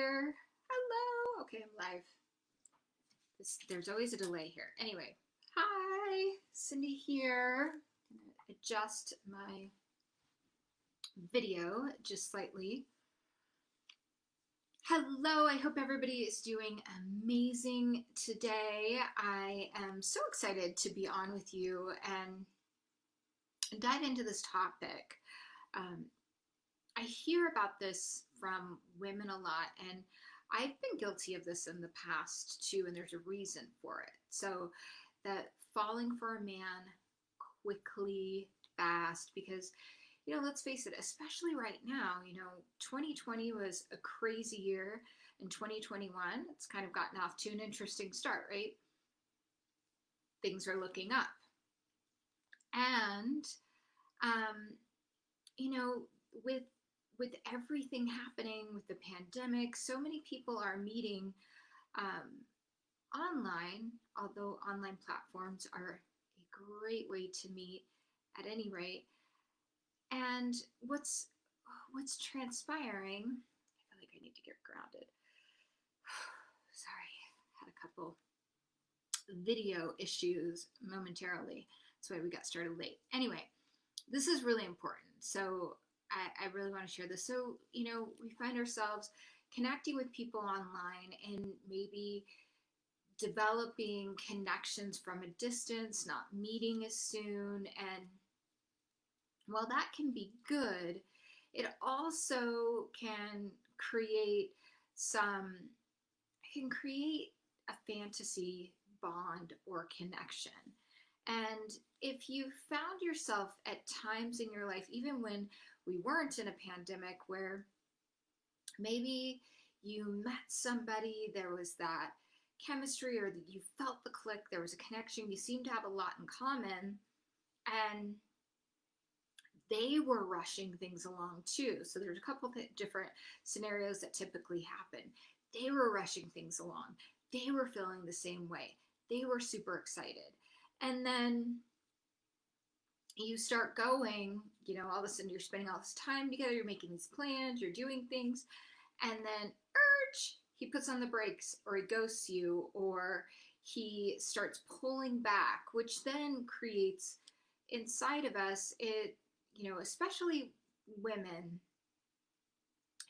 here. Hello. Okay, I'm live. There's always a delay here. Anyway, hi, Cindy here. I'm gonna adjust my video just slightly. Hello, I hope everybody is doing amazing today. I am so excited to be on with you and dive into this topic. I hear about this from women a lot, and I've been guilty of this in the past too, and there's a reason for it. So that falling for a man quickly, fast, because, let's face it, especially right now, 2020 was a crazy year, and 2021, it's kind of gotten off to an interesting start, right? Things are looking up. And, with everything happening with the pandemic, so many people are meeting online, although online platforms are a great way to meet at any rate. And what's transpiring, I feel like I need to get grounded. Sorry, had a couple video issues momentarily. That's why we got started late. Anyway, this is really important. So I really want to share this. So, we find ourselves connecting with people online and maybe developing connections from a distance, not meeting as soon. And while that can be good, it also can create a fantasy bond or connection. And if you found yourself at times in your life, even when we weren't in a pandemic, where maybe you met somebody, there was that chemistry, or you felt the click, there was a connection, you seemed to have a lot in common, and they were rushing things along too. So there's a couple of different scenarios that typically happen. They were rushing things along. They were feeling the same way. They were super excited. And then you start going, all of a sudden you're spending all this time together, you're making these plans, you're doing things, and then he puts on the brakes, or he ghosts you, or he starts pulling back, which then creates inside of us, especially women,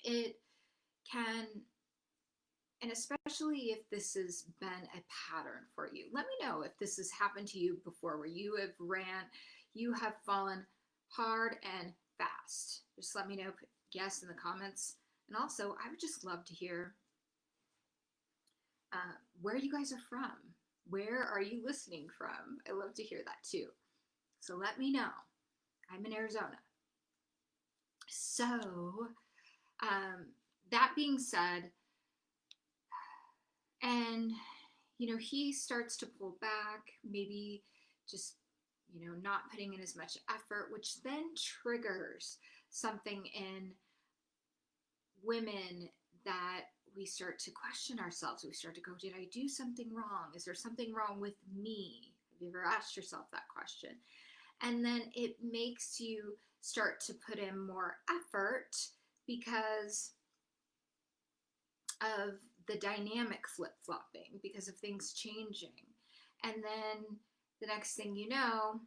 it can, and especially if this has been a pattern for you. Let me know if this has happened to you before, where you have fallen hard and fast. Just let me know, yes, in the comments. And also, I would just love to hear where you guys are from. Where are you listening from? I love to hear that too. So let me know. I'm in Arizona. So, that being said, and, he starts to pull back, maybe just, not putting in as much effort, which then triggers something in women that we start to question ourselves. We start to go, did I do something wrong? Is there something wrong with me? Have you ever asked yourself that question? And then it makes you start to put in more effort because of the dynamic flip-flopping, because of things changing. And then the next thing you know,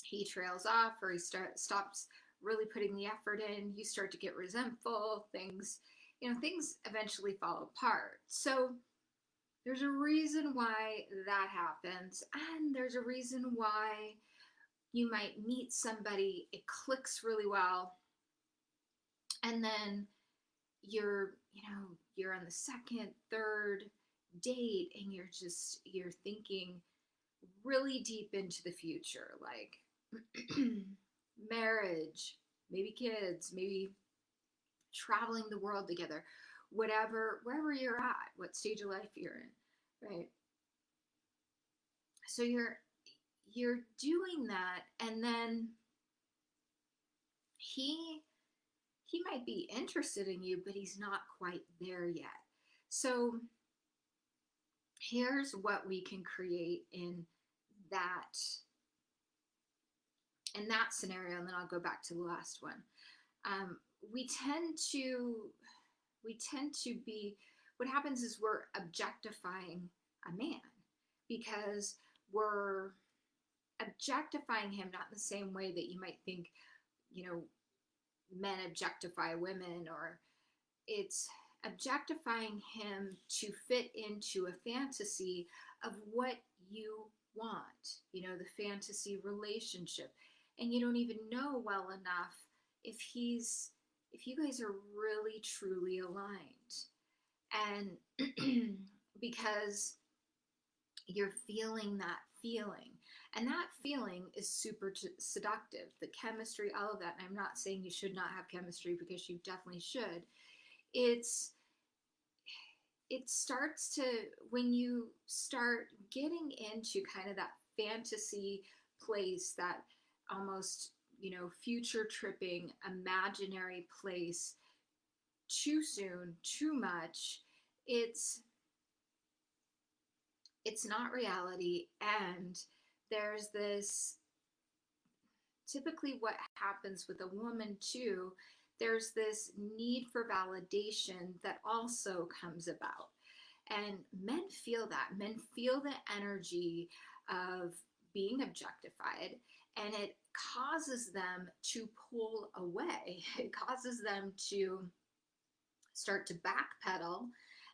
he trails off, or he stops really putting the effort in. You start to get resentful. Things eventually fall apart. So there's a reason why that happens, and there's a reason why you might meet somebody, it clicks really well, and then you're on the second, third date, and you're thinking really deep into the future, like marriage, maybe kids, maybe traveling the world together, wherever you're at, what stage of life you're in, right? So you're doing that, and then he might be interested in you, but he's not quite there yet. So here's what we can create in that scenario, and then I'll go back to the last one. We tend to, we tend to be, what happens is we're objectifying a man because we're objectifying him not in the same way that you might think, you know, men objectify women, or it's objectifying him to fit into a fantasy of what you want, you know, the fantasy relationship. And you don't even know well enough if if you guys are really truly aligned. And because you're feeling that feeling. And that feeling is super seductive. The chemistry, all of that. And I'm not saying you should not have chemistry, because you definitely should. It's it starts to, when you start getting into kind of that fantasy place, that almost, you know, future tripping imaginary place, too soon, too much, it's not reality. And there's this, typically what happens with a woman too, there's this need for validation that also comes about. And men feel that. Men feel the energy of being objectified, and it causes them to pull away. It causes them to start to backpedal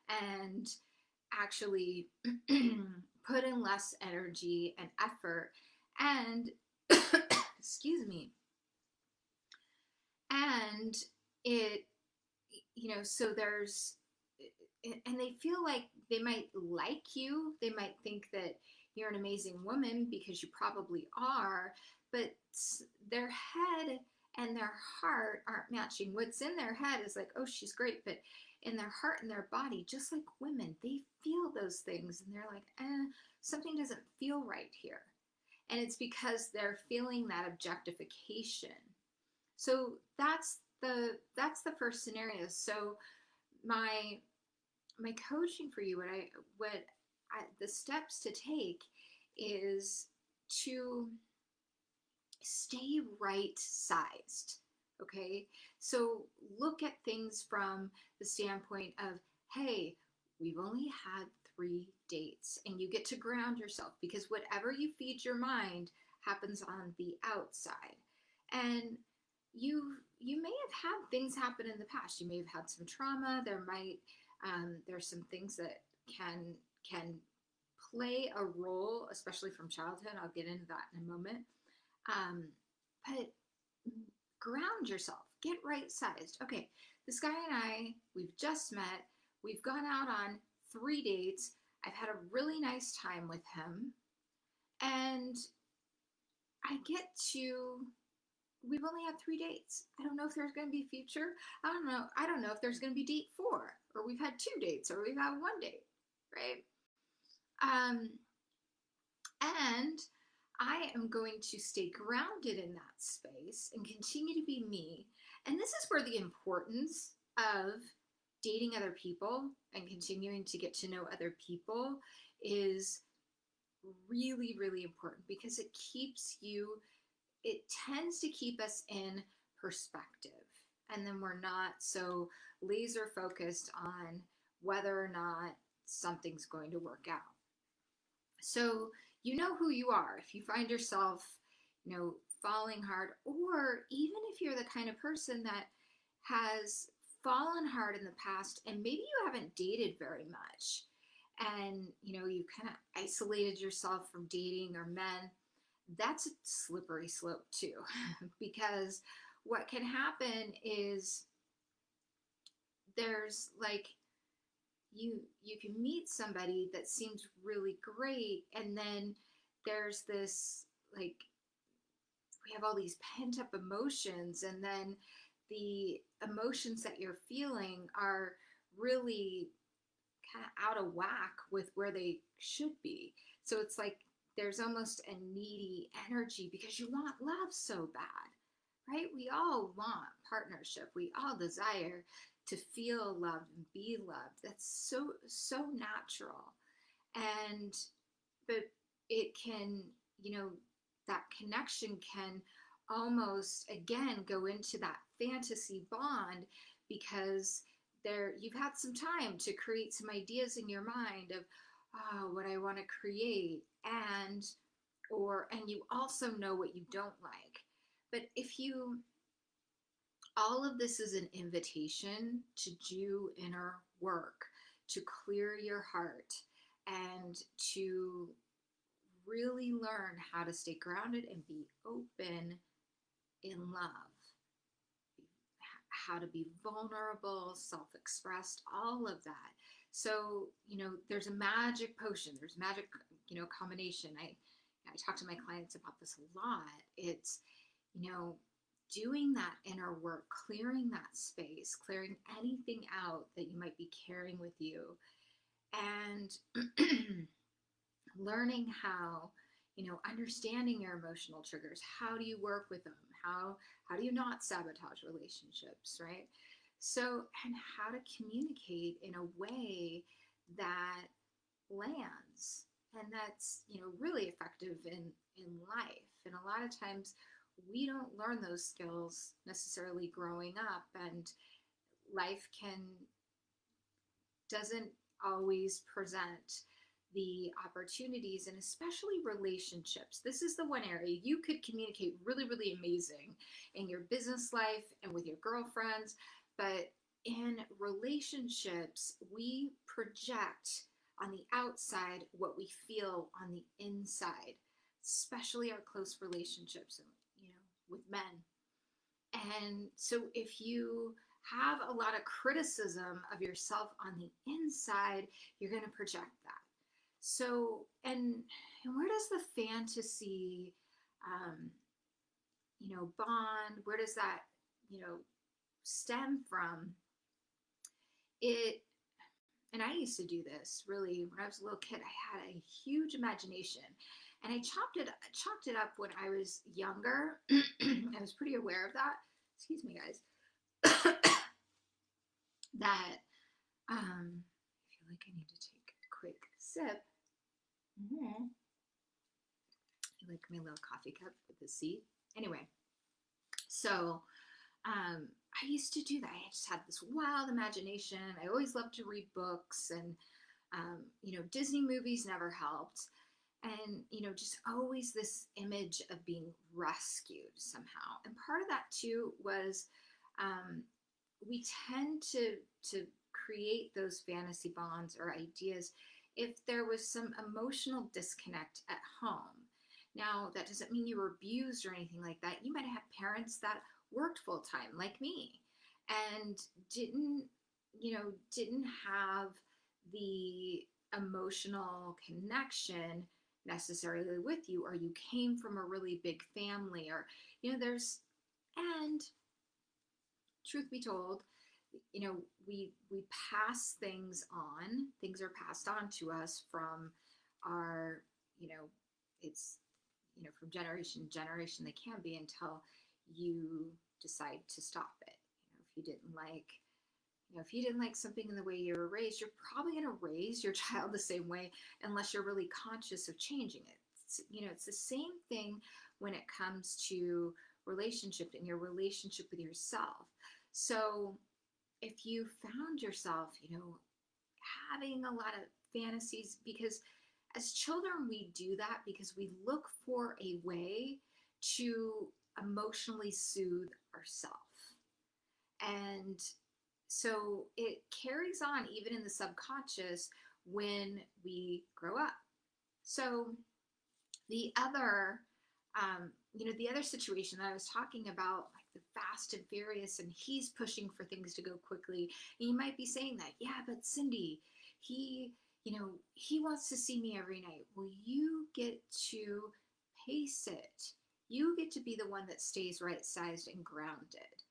and actually put in less energy and effort. And excuse me. And it, you know, so there's, and they feel like they might like you. They might think that you're an amazing woman, because you probably are, but their head and their heart aren't matching. What's in their head is like, oh, she's great. But in their heart and their body, just like women, they feel those things, and they're like, something doesn't feel right here. And it's because they're feeling that objectification. So that's the first scenario. So my coaching for you, the steps to take is to stay right sized. Okay, so look at things from the standpoint of, hey, we've only had 3 dates, and you get to ground yourself, because whatever you feed your mind happens on the outside. And you may have had things happen in the past. You may have had some trauma. There's some things that can play a role, especially from childhood. I'll get into that in a moment. But ground yourself, get right sized. Okay, this guy and I, we've just met. We've gone out on 3 dates. I've had a really nice time with him. And we've only had 3 dates. I don't know if there's going to be future. I don't know if there's going to be date 4, or we've had 2 dates, or we've had 1 date, right? And I am going to stay grounded in that space and continue to be me. And this is where the importance of dating other people and continuing to get to know other people is really, really important, because it tends to keep us in perspective. And then we're not so laser focused on whether or not something's going to work out. So you know who you are. If you find yourself, you know, falling hard, or even if you're the kind of person that has fallen hard in the past, and maybe you haven't dated very much, and you know, you kind of isolated yourself from dating or men, that's a slippery slope too. Because what can happen is there's like, you can meet somebody that seems really great, and then there's this, like, we have all these pent up emotions, and then the emotions that you're feeling are really kind of out of whack with where they should be. So it's like there's almost a needy energy, because you want love so bad, right? We all want partnership. We all desire to feel loved and be loved. That's so natural. And but it can, you know, that connection can almost again go into that fantasy bond, because you've had some time to create some ideas in your mind of what I want to create, and you also know what you don't like. But if you all of this is an invitation to do inner work, to clear your heart, and to really learn how to stay grounded and be open in love, how to be vulnerable, self-expressed, all of that. So, there's a magic potion, there's magic, combination. I talk to my clients about this a lot. It's, doing that inner work, clearing that space, clearing anything out that you might be carrying with you, and learning how, understanding your emotional triggers. How do you work with them? How do you not sabotage relationships, right? So, and how to communicate in a way that lands and that's, really effective in life. And a lot of times we don't learn those skills necessarily growing up, and life doesn't always present the opportunities, and especially relationships. This is the one area you could communicate really, really amazing in your business life and with your girlfriends. But in relationships, we project on the outside what we feel on the inside, especially our close relationships, with men. And so if you have a lot of criticism of yourself on the inside, you're going to project that. So, and where does the fantasy, bond, where does that, stem from? And I used to do this really when I was a little kid. I had a huge imagination, and I chopped it up when I was younger. I was pretty aware of that. Excuse me, guys. That I feel like I need to take a quick sip. Mm-hmm. I like my little coffee cup with the seat. Anyway, so I used to do that. I just had this wild imagination. I always loved to read books, and Disney movies never helped. And just always this image of being rescued somehow. And part of that too was we tend to create those fantasy bonds or ideas if there was some emotional disconnect at home. Now, that doesn't mean you were abused or anything like that. You might have parents that worked full time like me and didn't have the emotional connection necessarily with you, or you came from a really big family, or and truth be told, we pass things on. Things are passed on to us from our, it's, from generation to generation. They can be until you decide to stop it. If you didn't like something in the way you were raised, you're probably going to raise your child the same way unless you're really conscious of changing it. It's the same thing when it comes to relationship and your relationship with yourself. So if you found yourself, having a lot of fantasies, because as children, we do that because we look for a way to emotionally soothe ourselves. And so it carries on even in the subconscious when we grow up. So the other, the other situation that I was talking about, like the Fast and Furious, and he's pushing for things to go quickly. And you might be saying that, yeah, but Cindy, he wants to see me every night. Well, you get to pace it. You get to be the one that stays right-sized and grounded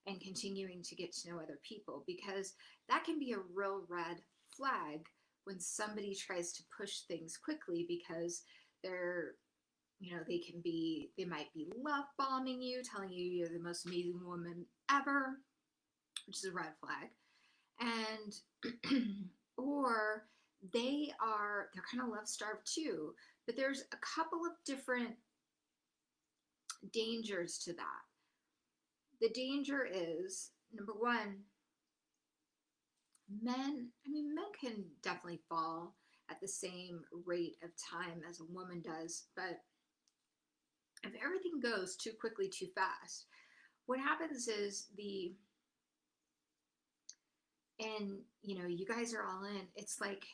and continuing to get to know other people, because that can be a real red flag when somebody tries to push things quickly because they might be love bombing you, telling you you're the most amazing woman ever, which is a red flag. And, or they're kind of love starved too, but there's a couple of different dangers to that. The danger is, number one, Men can definitely fall at the same rate of time as a woman does, but if everything goes too quickly, too fast, what happens is and you guys are all in, it's like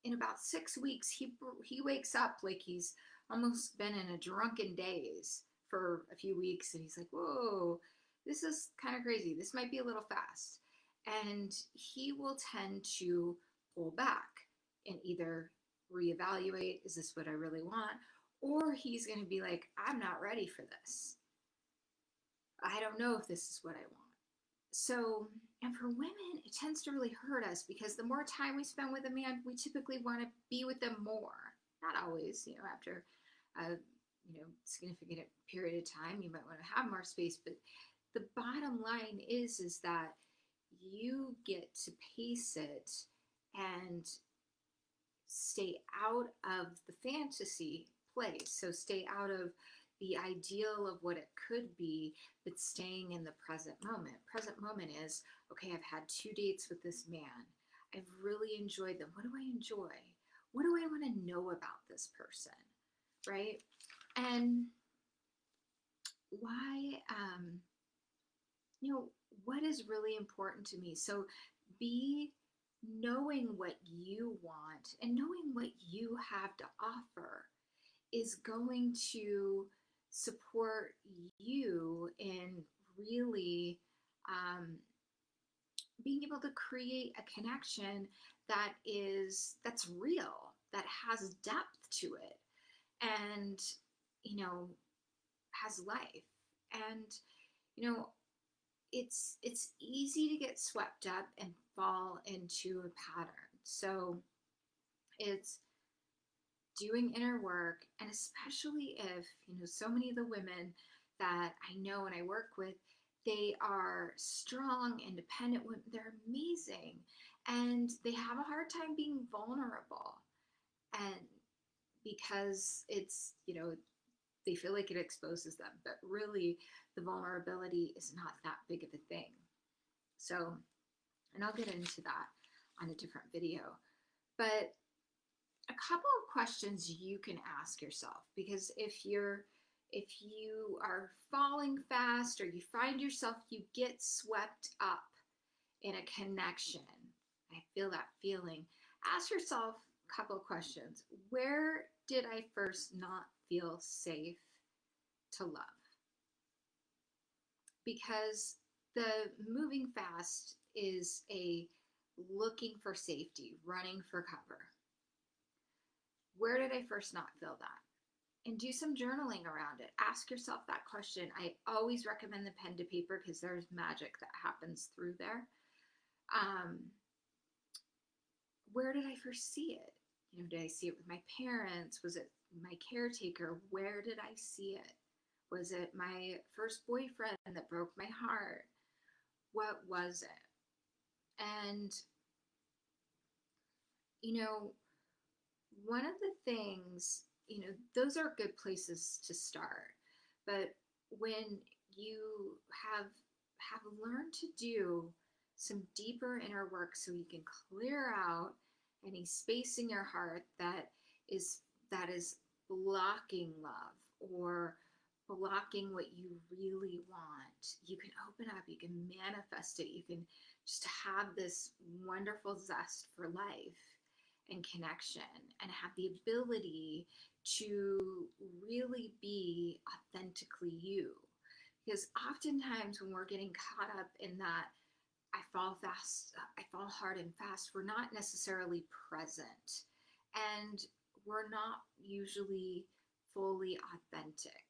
in about 6 weeks, he wakes up like he's almost been in a drunken daze for a few weeks, and he's like, whoa, this is kind of crazy, this might be a little fast. And he will tend to pull back and either reevaluate, is this what I really want, or he's going to be like, I'm not ready for this, I don't know if this is what I want. So, and for women, it tends to really hurt us because the more time we spend with a man, we typically want to be with them more. Not always, after a significant period of time, you might want to have more space. But the bottom line is that you get to pace it and stay out of the fantasy place. So stay out of the ideal of what it could be, but staying in the present moment. Present moment is, okay, I've had 2 dates with this man. I've really enjoyed them. What do I enjoy? What do I want to know about this person? Right? And why, what is really important to me? So be knowing what you want and knowing what you have to offer is going to support you in really being able to create a connection that's real, that has depth to it, and has life. And it's easy to get swept up and fall into a pattern. So it's doing inner work, and especially if so many of the women that I know and I work with, they are strong, independent women, they're amazing, and they have a hard time being vulnerable, and because it's they feel like it exposes them, but really the vulnerability is not that big of a thing. So, and I'll get into that on a different video, but a couple of questions you can ask yourself, because if you are falling fast, or you find yourself, you get swept up in a connection, I feel that feeling, ask yourself a couple of questions. Where did I first not feel safe to love? Because the moving fast is a looking for safety, running for cover. Where did I first not feel that? And do some journaling around it. Ask yourself that question. I always recommend the pen to paper because there's magic that happens through there. Where did I first see it? Did I see it with my parents? Was it my caretaker? Where did I see it? Was it my first boyfriend that broke my heart? What was it? And, one of the things, those are good places to start. But when you have learned to do some deeper inner work, so you can clear out any space in your heart that is blocking love or blocking what you really want, you can open up, you can manifest it, you can just have this wonderful zest for life and connection, and have the ability to really be authentically you. Because oftentimes when we're getting caught up in that, I fall fast, I fall hard and fast, we're not necessarily present, and we're not usually fully authentic.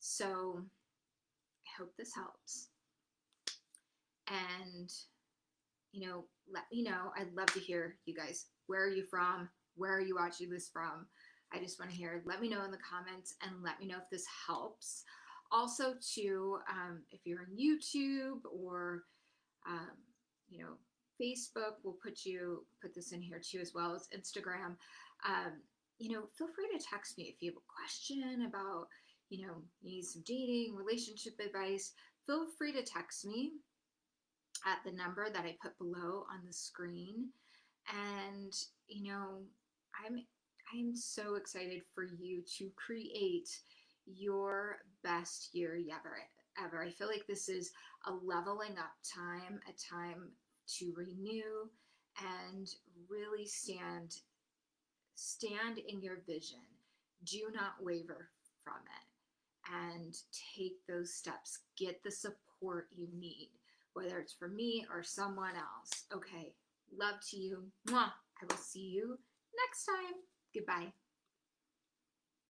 So I hope this helps. And let me know. I'd love to hear you guys. Where are you from? Where are you watching this from? I just want to hear. Let me know in the comments, and let me know if this helps. Also, too, if you're on YouTube or Facebook, we'll put this in here too, as well as Instagram. Feel free to text me if you have a question about you need some dating, relationship advice. Feel free to text me. at the number that I put below on the screen. And, you know, I'm I'm so excited for you to create your best year ever. I feel like this is a leveling up time, a time to renew and really stand in your vision. Do not waver from it and take those steps. Get the support you need, whether it's from me or someone else. Okay, love to you. Mwah. I will see you next time. Goodbye.